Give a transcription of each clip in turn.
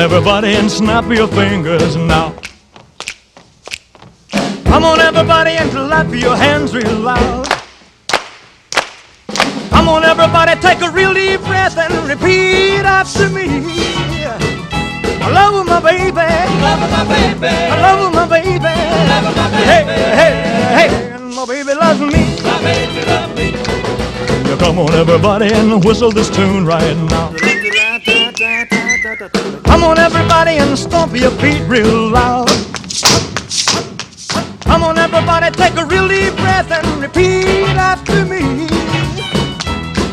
everybody, and snap your fingers now. Come on, everybody, and clap your hands real loud. Come on, everybody, take a real deep breath and repeat after me. I love my baby, I love my baby, I love my baby, I love my baby. Hey, hey, hey, and my baby loves me. My baby loves me. Yeah, come on, everybody, and whistle this tune right now. Come on, everybody, and stomp your feet real loud. Come on, everybody, take a real deep breath and repeat after me.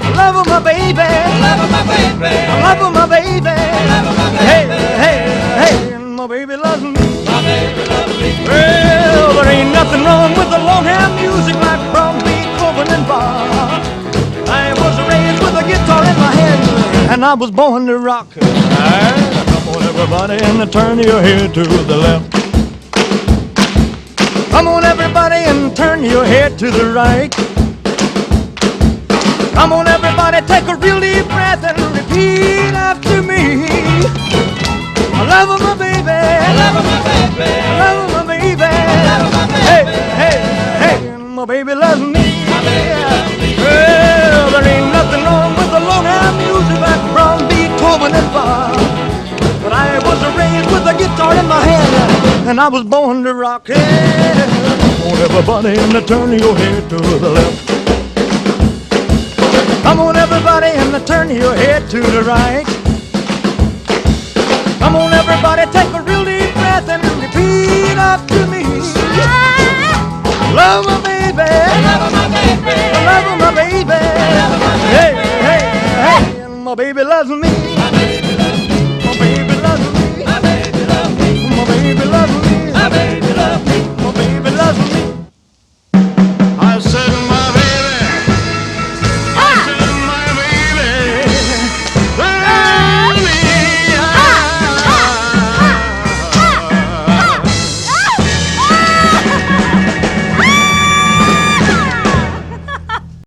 I love my baby, I love my baby, I love my baby, I love my baby. Hey, hey, hey, and my baby loves me. My baby loves me. Well, there ain't nothing wrong with the long-hand music like from Beethoven and Bach. I was raised with a guitar in my hand, and I was born to rock. Right, come on, everybody, and turn your head to the left. Come on, everybody, and turn your head to the right. Come on, everybody, take a real deep breath and repeat after me. I love my baby, I love my baby, I love my baby, I love my baby. Hey, hey, hey, and my baby loves me. My baby loves me. Well, there ain't nothing wrong with the long-hand music like from Beethoven and Bach. But I was raised with a guitar in my hand, and I was born to rock. Yeah. Come on, everybody, and turn your head to the left. Come on, everybody, and turn your head to the right. Come on, everybody, take a real deep breath and repeat after me. Love my baby, I love my baby, I love my baby, I love my baby. Hey, hey, hey, and my baby loves me.